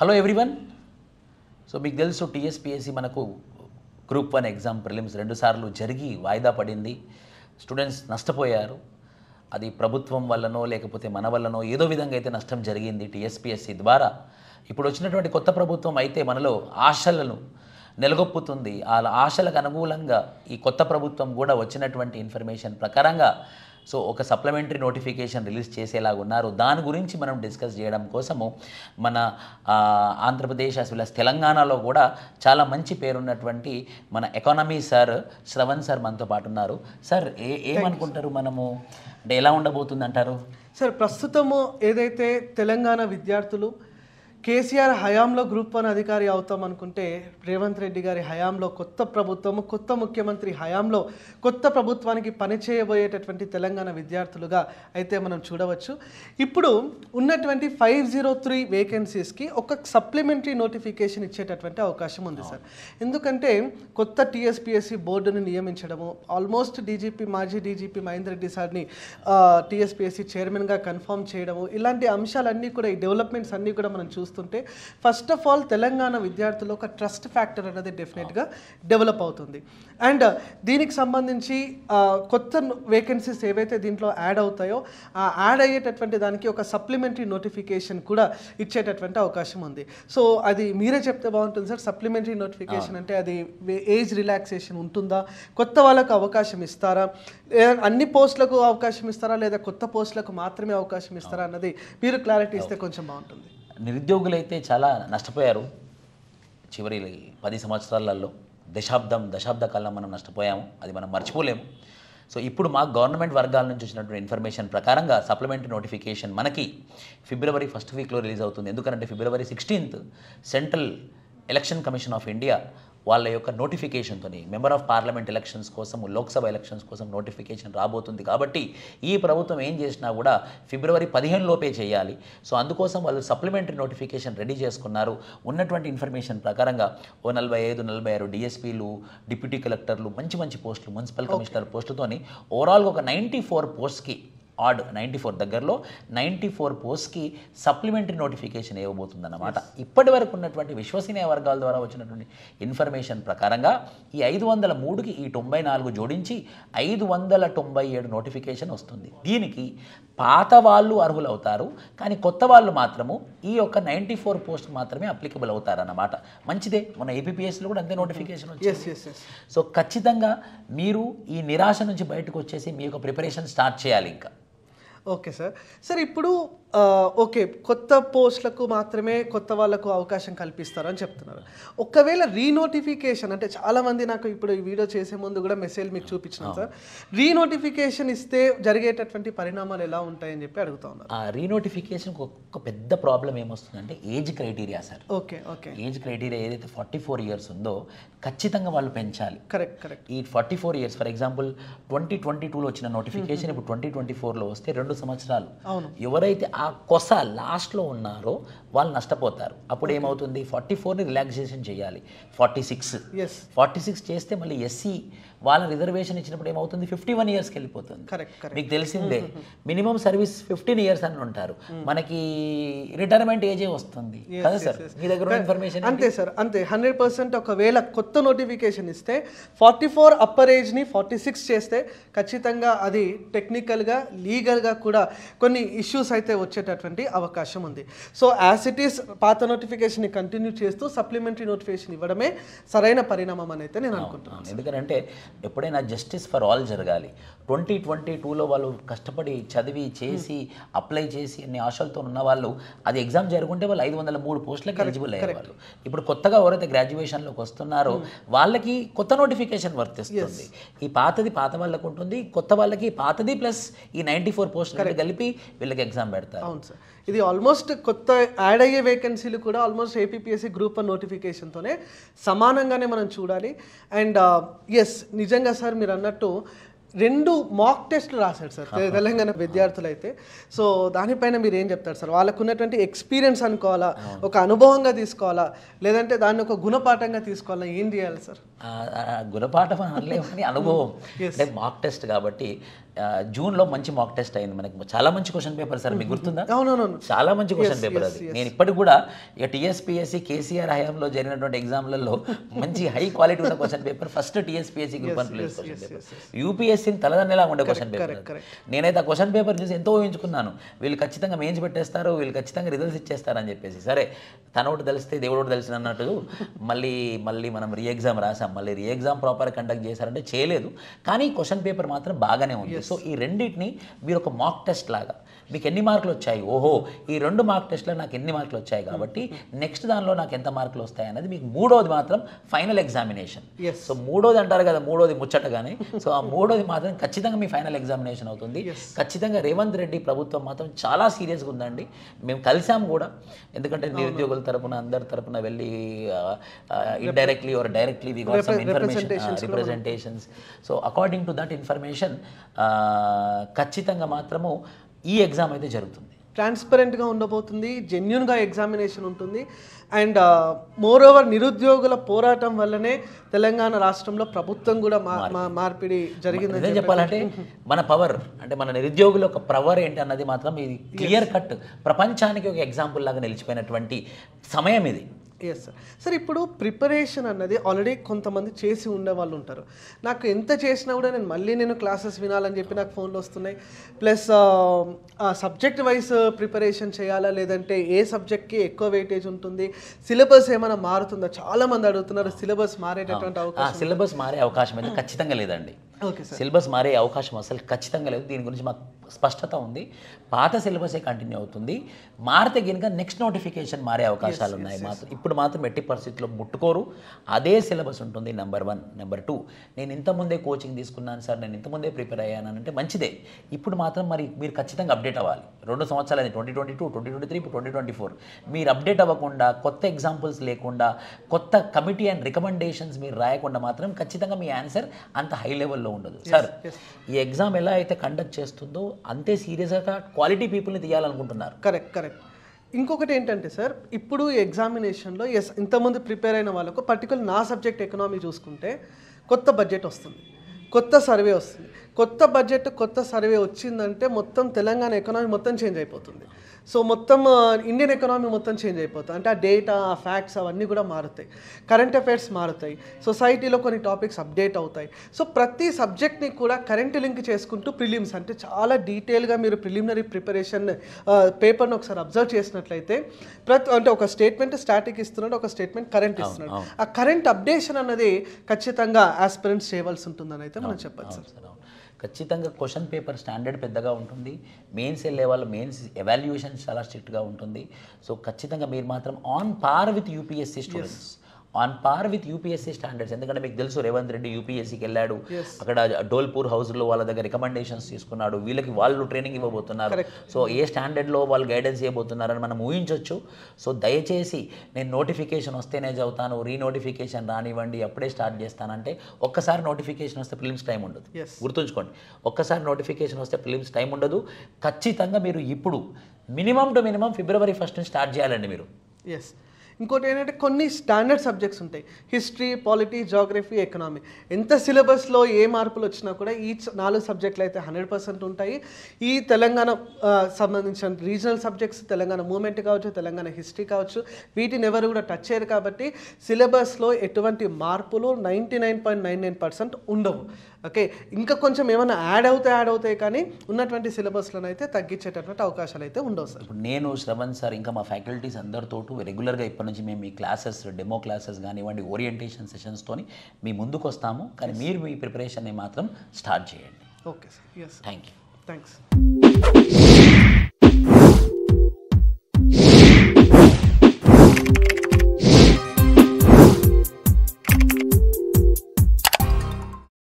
Hello everyone. So మీకు తెలుసు TSPSC మనకు గ్రూప్ 1 ఎగ్జామ్ ప్రిలిమ్స్ 2 సార్లు జరిగి వాయిదా పడింది. స్టూడెంట్స్ నష్టపోయారు. అది ప్రభుత్వం వల్లనో లేకపోతే మన వల్లనో ఏదో విధంగా అయితే నష్టం జరిగింది టీఎస్పీఎస్సీ ద్వారా. ఇప్పుడు వచ్చినటువంటి కొత్త ప్రభుత్వం అయితే మనలో ఆశలను నెలగొప్పుతుంది. ఆ ఆశలకు అనుకూలంగా ఈ కొత్త ప్రభుత్వం కూడా వచ్చినటువంటి ఇన్ఫర్మేషన్ ప్రకారంగా సో ఒక సప్లిమెంటరీ నోటిఫికేషన్ రిలీజ్ చేసేలాగా ఉన్నారు. దాని గురించి మనం డిస్కస్ చేయడం కోసము మన ఆంధ్రప్రదేశ్ as well as తెలంగాణలో కూడా చాలా మంచి పేరున్నటువంటి మన ఎకానమీ సార్ శ్రవణ్ సార్ మనతో పాటు ఉన్నారు. సార్ ఏమనుకుంటారు, మనము అంటే ఎలా ఉండబోతుంది అంటారు? సార్, ప్రస్తుతము ఏదైతే తెలంగాణ విద్యార్థులు కేసీఆర్ హయాంలో గ్రూప్ 1 అధికారి అవుతాం అనుకుంటే, రేవంత్ రెడ్డి గారి హయాంలో కొత్త ప్రభుత్వము, కొత్త ముఖ్యమంత్రి హయాంలో కొత్త ప్రభుత్వానికి పనిచేయబోయేటటువంటి తెలంగాణ విద్యార్థులుగా అయితే మనం చూడవచ్చు. ఇప్పుడు ఉన్నటువంటి 503 వేకెన్సీస్కి ఒక సప్లిమెంటరీ నోటిఫికేషన్ ఇచ్చేటటువంటి అవకాశం ఉంది సార్. ఎందుకంటే కొత్త టీఎస్పీఎస్సీ బోర్డుని నియమించడము, ఆల్మోస్ట్ మాజీ డీజీపీ మహేందర్ రెడ్డి సార్ని టీఎస్పీఎస్సీ చైర్మన్గా కన్ఫర్మ్ చేయడము, ఇలాంటి అంశాలన్నీ కూడా, ఈ డెవలప్మెంట్స్ అన్నీ కూడా మనం చూస్తుంటే ఫస్ట్ ఆఫ్ ఆల్ తెలంగాణ విద్యార్థులు ఒక ట్రస్ట్ ఫ్యాక్టర్ అనేది డెఫినెట్గా డెవలప్ అవుతుంది. అండ్ దీనికి సంబంధించి కొత్త వేకెన్సీస్ ఏవైతే దీంట్లో యాడ్ అవుతాయో ఆ యాడ్ అయ్యేటటువంటి దానికి ఒక సప్లిమెంటరీ నోటిఫికేషన్ కూడా ఇచ్చేటటువంటి అవకాశం ఉంది. సో అది మీరే చెప్తే బాగుంటుంది సార్. సప్లిమెంటరీ నోటిఫికేషన్ అంటే అది ఏజ్ రిలాక్సేషన్ ఉంటుందా, కొత్త వాళ్ళకు అవకాశం ఇస్తారా, అన్ని పోస్టులకు అవకాశం ఇస్తారా, లేదా కొత్త పోస్టులకు మాత్రమే అవకాశం ఇస్తారా అన్నది మీరు క్లారిటీ ఇస్తే కొంచెం బాగుంటుంది. నిరుద్యోగులైతే చాలా నష్టపోయారు. చివరి 10 సంవత్సరాలలో దశాబ్ద కాలం మనం నష్టపోయాము. అది మనం మర్చిపోలేము. సో ఇప్పుడు మా గవర్నమెంట్ వర్గాల నుంచి వచ్చినటువంటి ఇన్ఫర్మేషన్ ప్రకారంగా సప్లిమెంటరీ నోటిఫికేషన్ మనకి ఫిబ్రవరి 1st వీక్లో రిలీజ్ అవుతుంది. ఎందుకంటే ఫిబ్రవరి 16th central election commission of India వాళ్ళ యొక్క నోటిఫికేషన్తో మెంబర్ ఆఫ్ పార్లమెంట్ ఎలక్షన్స్ కోసం, లోక్సభ ఎలక్షన్స్ కోసం నోటిఫికేషన్ రాబోతుంది. కాబట్టి ఈ ప్రభుత్వం ఏం చేసినా కూడా ఫిబ్రవరి 15 లోపే చేయాలి. సో అందుకోసం వాళ్ళు సప్లిమెంటరీ నోటిఫికేషన్ రెడీ చేసుకున్నారు. ఉన్నటువంటి ఇన్ఫర్మేషన్ ప్రకారంగా 45-46 డిఎస్పీలు, డిప్యూటీ కలెక్టర్లు, మంచి పోస్టులు, మున్సిపల్ కమిషనర్ పోస్టుతోని ఓవరాల్గా ఒక 94 పోస్ట్కి 94 దగ్గరలో 94 పోస్ట్కి సప్లిమెంటరీ నోటిఫికేషన్ ఇవ్వబోతుందన్నమాట. ఇప్పటి వరకు ఉన్నటువంటి విశ్వసనీయ వర్గాల ద్వారా వచ్చినటువంటి ఇన్ఫర్మేషన్ ప్రకారంగా ఈ 503కి ఈ 94 జోడించి 597 నోటిఫికేషన్ వస్తుంది. దీనికి పాత వాళ్ళు అర్హులవుతారు, కానీ కొత్త వాళ్ళు మాత్రము ఈ యొక్క 94 పోస్ట్ మాత్రమే అప్లికబుల్ అవుతారన్నమాట. మంచిదే, మన ఏపీపీఎస్లో కూడా అంతే నోటిఫికేషన్ వచ్చింది. సో ఖచ్చితంగా మీరు ఈ నిరాశ నుంచి బయటకు వచ్చేసి మీ యొక్క ప్రిపరేషన్ స్టార్ట్ చేయాలి. ఇంకా ఓకే సార్. సార్, ఇప్పుడు ఓకే, కొత్త పోస్టులకు మాత్రమే కొత్త వాళ్ళకు అవకాశం కల్పిస్తారని చెప్తున్నారు. ఒకవేళ రీనోటిఫికేషన్ అంటే చాలామంది నాకు ఇప్పుడు ఈ వీడియో చేసే ముందు కూడా మెసేజ్ మీకు చూపించినాను సార్. రీనోటిఫికేషన్ ఇస్తే జరిగేటటువంటి పరిణామాలు ఎలా ఉంటాయని చెప్పి అడుగుతా ఉన్నారు. ఆ రీనోటిఫికేషన్ ఒక పెద్ద ప్రాబ్లం ఏమొస్తుందంటే age criteria sir. Okay age criteria ఏదైతే 44 ఇయర్స్ ఉందో ఖచ్చితంగా వాళ్ళు పెంచాలి. కరెక్ట్. ఈ 44 ఇయర్స్ ఫర్ ఎగ్జాంపుల్ 2022లో వచ్చిన నోటిఫికేషన్ ఇప్పుడు 2024లో వస్తే 2 సంవత్సరాలు. ఎవరైతే ఆ కొస లాస్ట్లో ఉన్నారో వాళ్ళు నష్టపోతారు. అప్పుడు ఏమవుతుంది, 44ని రిలాక్సేషన్ చేయాలి, 46 చేస్తే మళ్ళీ ఎస్సీ వాళ్ళ రిజర్వేషన్ ఇచ్చినప్పుడు ఏమవుతుంది, 51 ఇయర్స్కి వెళ్ళిపోతుంది. మీకు తెలిసిందే, మినిమం సర్వీస్ 15 ఇయర్స్ అని ఉంటారు, మనకి రిటైర్మెంట్ ఏజే వస్తుంది కదా సార్. మీ దగ్గర ఇన్ఫర్మేషన్ అంతే సార్, అంతే 100%. ఒకవేళ కొత్త నోటిఫికేషన్ ఇస్తే 44 అప్పర్ ఏజ్ని 46 చేస్తే ఖచ్చితంగా అది టెక్నికల్గా, లీగల్గా కూడా కొన్ని ఇష్యూస్ అయితే వచ్చేటటువంటి అవకాశం ఉంది. సో యాజ్ ఇట్ ఈస్ పాత నోటిఫికేషన్ని కంటిన్యూ చేస్తూ సప్లిమెంటరీ నోటిఫికేషన్ ఇవ్వడమే సరైన పరిణామం అని అయితే నేను అనుకుంటున్నాను. ఎందుకంటే ఎప్పుడైనా జస్టిస్ ఫర్ ఆల్ జరగాలి. 2022లో వాళ్ళు కష్టపడి చదివి చేసి అప్లై చేసి అన్ని ఆశలతో ఉన్న వాళ్ళు అది ఎగ్జామ్ జరుగుంటే వాళ్ళు 503 పోస్టులకు ఎలిజిబుల్ అయ్యేవాళ్ళు. ఇప్పుడు కొత్తగా ఎవరైతే గ్రాడ్యుయేషన్లోకి వస్తున్నారో వాళ్ళకి కొత్త నోటిఫికేషన్ వర్తిస్తుంది. ఈ పాతది పాత వాళ్ళకు ఉంటుంది, కొత్త వాళ్ళకి పాతది ప్లస్ ఈ 94 పోస్టులు కలిపి వీళ్ళకి ఎగ్జామ్ పెడతారు. అవును సార్, ఇది ఆల్మోస్ట్ కొత్త యాడ్ అయ్యే వేకెన్సీలు కూడా ఆల్మోస్ట్ ఏపీపీఎస్సీ గ్రూప్ 1 నోటిఫికేషన్తోనే సమానంగానే మనం చూడాలి. అండ్ ఎస్, నిజంగా సార్ మీరు అన్నట్టు 2 మాక్ టెస్ట్లు రాశారు సార్ తెలంగాణ విద్యార్థులు అయితే. సో దానిపైన మీరు ఏం చెప్తారు సార్? వాళ్ళకు ఉన్నటువంటి ఎక్స్పీరియన్స్ అనుకోవాలా, ఒక అనుభవంగా తీసుకోవాలా, లేదంటే దాన్ని ఒక గుణపాఠంగా తీసుకోవాలా, ఏం చేయాలి సార్? గుణపాఠం అనలేమని అనుభవం అంటే మాక్ టెస్ట్ కాబట్టి జూన్లో మంచి మాక్ టెస్ట్ అయింది మనకి, చాలా మంచి క్వశ్చన్ పేపర్ సార్, మీకు గుర్తుందా? అవునవును, చాలా మంచి క్వశ్చన్ పేపర్ అది. నేను ఇప్పటికి కూడా ఇక టీఎస్పీఎస్సీ కేసీఆర్ హయాంలో జరిగినటువంటి ఎగ్జామ్లలో మంచి హై క్వాలిటీ ఉన్న question paper first TSPSC group 1 place question paper, యూపీఎస్సీని తలదన్నేలా ఉండే క్వశ్చన్ పేపర్. నేనైతే ఆ క్వశ్చన్ పేపర్ చూసి ఎంతో ఊహించుకున్నాను, వీళ్ళు ఖచ్చితంగా మెయిన్స్ పెట్టేస్తారు, వీళ్ళు ఖచ్చితంగా రిజల్ట్స్ ఇచ్చేస్తారని చెప్పేసి. సరే తన ఒకటి తెలిస్తే దేవుడు ఒకటి తెలిసిన అన్నట్టు మళ్ళీ మనం రీ ఎగ్జామ్ రాసాం, మళ్ళీ రీ ఎగ్జామ్ ప్రాపర్ కండక్ట్ చేశారంటే చేయలేదు, కానీ క్వశ్చన్ పేపర్ మాత్రం బాగానే ఉంది. సో ఈ రెండింటిని మీరు ఒక మాక్ టెస్ట్ లాగా, మీకు ఎన్ని మార్కులు వచ్చాయి, ఓహో ఈ 2 మాక్ టెస్ట్లో నాకు ఎన్ని మార్కులు వచ్చాయి కాబట్టి నెక్స్ట్ దానిలో నాకు ఎంత మార్కులు వస్తాయి అనేది మీకు మూడోది మాత్రం ఫైనల్ ఎగ్జామినేషన్. సో మూడోది అంటారు కదా, మూడోది ముచ్చటగానే, సో ఆ మూడోది మాత్రం ఖచ్చితంగా మీ ఫైనల్ ఎగ్జామినేషన్ అవుతుంది. ఖచ్చితంగా రేవంత్ రెడ్డి ప్రభుత్వం మాత్రం చాలా సీరియస్గా ఉందండి. మేము కలిసాం కూడా, ఎందుకంటే నిరుద్యోగుల తరపున అందరి తరపున వెళ్ళి indirectly or directly we got some information, representations. So according to that information ఖచ్చితంగా మాత్రము ఈ ఎగ్జామ్ అయితే జరుగుతుంది, ట్రాన్స్పరెంట్గా ఉండబోతుంది, జెన్యున్గా ఎగ్జామినేషన్ ఉంటుంది. అండ్ మోర్ ఓవర్ నిరుద్యోగుల పోరాటం వల్లనే తెలంగాణ రాష్ట్రంలో ప్రభుత్వం కూడా మార్పిడి జరిగిందని చెప్పాలంటే మన పవర్ అంటే మన నిరుద్యోగుల ఒక పవర్ ఏంటి అన్నది మాత్రం ఇది క్లియర్ కట్ ప్రపంచానికి ఒక ఎగ్జాంపుల్ లాగా నిలిచిపోయినటువంటి సమయం ఇది. Yes sir. సార్ ఇప్పుడు ప్రిపరేషన్ అన్నది ఆల్రెడీ కొంతమంది చేసి ఉండే వాళ్ళు ఉంటారు. నాకు ఎంత చేసినా కూడా నేను క్లాసెస్ వినాలని చెప్పి నాకు ఫోన్లు వస్తున్నాయి. ప్లస్ సబ్జెక్ట్ వైజ్ ప్రిపరేషన్ చేయాలా లేదంటే ఏ సబ్జెక్ట్కి ఎక్కువ వెయిటేజ్ ఉంటుంది, సిలబస్ ఏమైనా మారుతుందా, చాలామంది అడుగుతున్నారు. సిలబస్ మారేటటువంటి అవకాశం, సిలబస్ మారే అవకాశం అయితే ఖచ్చితంగా లేదండి. Okay sir. సిలబస్ మారే అవకాశం అసలు ఖచ్చితంగా లేదు. దీని గురించి మాకు స్పష్టత ఉంది. పాత సిలబసే కంటిన్యూ అవుతుంది. మారితే కనుక నెక్స్ట్ నోటిఫికేషన్ మారే అవకాశాలు ఉన్నాయి. ఇప్పుడు మాత్రం ఎట్టి పరిస్థితుల్లో ముట్టుకోరు. అదే సిలబస్ ఉంటుంది. నెంబర్ 1. నెంబర్ 2, నేను ఇంతకుముందే కోచింగ్ తీసుకున్నాను సార్, నేను ఇంతకుముందే ప్రిపేర్ అయ్యాను అంటే మంచిదే. ఇప్పుడు మాత్రం మరి మీరు ఖచ్చితంగా అప్డేట్ అవ్వాలి. 2 సంవత్సరాలు 2022, 2023, ఇప్పుడు 2024 మీరు అప్డేట్ అవ్వకుండా, కొత్త ఎగ్జాంపుల్స్ లేకుండా, కొత్త కమిటీ అండ్ రికమెండేషన్స్ మీరు రాయకుండా మాత్రం ఖచ్చితంగా మీ ఆన్సర్ అంత హై లెవెల్లో ఉండదు. సార్ ఈ ఎగ్జామ్ ఎలా అయితే కండక్ట్ చేస్తుందో అంతే సీరియస్గా క్వాలిటీ పీపుల్ని తీయాలనుకుంటున్నారు. కరెక్ట్. ఇంకొకటి ఏంటంటే సార్, ఇప్పుడు ఎగ్జామినేషన్లో ఇంతకుముందు ప్రిపేర్ అయిన వాళ్ళకు పర్టికులర్ నా సబ్జెక్ట్ ఎకనామీ చూసుకుంటే కొత్త బడ్జెట్ వస్తుంది, కొత్త సర్వే వస్తుంది. కొత్త బడ్జెట్ కొత్త సర్వే వచ్చిందంటే మొత్తం తెలంగాణ ఎకనామీ మొత్తం చేంజ్ అయిపోతుంది. సో మొత్తం ఇండియన్ ఎకనామీ మొత్తం చేంజ్ అయిపోతుంది. అంటే ఆ డేటా, ఆ ఫ్యాక్ట్స్ అవన్నీ కూడా మారుతాయి, కరెంట్ అఫైర్స్ మారుతాయి, సొసైటీలో కొన్ని టాపిక్స్ అప్డేట్ అవుతాయి. సో ప్రతి సబ్జెక్ట్ని కూడా కరెంట్ లింక్ చేసుకుంటూ ప్రిలిమ్స్ అంటే చాలా డీటెయిల్గా మీరు ప్రిలిమినరీ ప్రిపరేషన్ పేపర్ని ఒకసారి అబ్జర్వ్ చేసినట్లయితే అంటే ఒక స్టేట్మెంట్ స్టాటిక్ ఇస్తున్నాడు, ఒక స్టేట్మెంట్ కరెంట్ ఇస్తున్నాడు. ఆ కరెంట్ అప్డేషన్ అన్నది ఖచ్చితంగా ఆస్పిరెంట్స్ చేయవలసి ఉంటుందని అయితే మనం చెప్పచ్చు సార్. ఖచ్చితంగా క్వశ్చన్ పేపర్ స్టాండర్డ్ పెద్దగా ఉంటుంది. మెయిన్స్ వెళ్ళే వాళ్ళు మెయిన్స్ ఎవాల్యుయేషన్ చాలా స్ట్రిక్ట్గా ఉంటుంది. సో ఖచ్చితంగా మీరు మాత్రం on par with UPSC students, on par with UPSC standards. ఎందుకంటే మీకు తెలుసు రేవంత్ రెడ్డి యూపీఎస్సీకి వెళ్ళాడు, అక్కడ డోల్పూర్ హౌస్లో వాళ్ళ దగ్గర రికమెండేషన్స్ తీసుకున్నాడు, వీళ్ళకి వాళ్ళు ట్రైనింగ్ ఇవ్వబోతున్నారు. సో ఏ స్టాండర్డ్లో వాళ్ళు గైడెన్స్ ఇవ్వబోతున్నారని మనం ఊహించవచ్చు. సో దయచేసి నేను నోటిఫికేషన్ వస్తేనే చదువుతాను, రీనోటిఫికేషన్ రానివ్వండి అప్పుడే స్టార్ట్ చేస్తానంటే ఒక్కసారి నోటిఫికేషన్ వస్తే ప్రిలిమ్స్ టైం ఉండదు. గుర్తుంచుకోండి, ఒక్కసారి నోటిఫికేషన్ వస్తే ప్రిలిమ్స్ టైం ఉండదు. ఖచ్చితంగా మీరు ఇప్పుడు మినిమం టు మినిమం February 1 నుంచి స్టార్ట్ చేయాలండి మీరు. ఇంకోటి ఏంటంటే కొన్ని స్టాండర్డ్ సబ్జెక్ట్స్ ఉంటాయి, హిస్టరీ, పాలిటీ, జాగ్రఫీ, ఎకనామీ. ఎంత సిలబస్లో ఏ మార్పులు వచ్చినా కూడా ఈ 4 సబ్జెక్టులు అయితే 100% ఉంటాయి. ఈ తెలంగాణ సంబంధించిన రీజనల్ సబ్జెక్ట్స్, తెలంగాణ మూమెంట్ కావచ్చు, తెలంగాణ హిస్టరీ కావచ్చు, వీటిని ఎవరు కూడా టచ్ చేయరు. కాబట్టి సిలబస్లో ఎటువంటి మార్పులు 99.99% ఉండవు. ఓకే, ఇంకా కొంచెం ఏమైనా యాడ్ అవుతాయి కానీ ఉన్నటువంటి సిలబస్లను అయితే తగ్గించేటటువంటి అవకాశాలు అయితే ఉండవు సార్. ఇప్పుడు నేను, శ్రవణ్ సార్, ఇంకా మా ఫ్యాకల్టీస్ అందరితో రెగ్యులర్గా ఇప్పటి నుంచి మేము ఈ క్లాసెస్, డెమో క్లాసెస్ కానివ్వండి, ఓరియంటేషన్ సెషన్స్తోని మీ ముందుకు వస్తాము. కానీ మీరు మీ ప్రిపరేషన్ని మాత్రం స్టార్ట్ చేయండి. Okay sir. Thank you. Thanks.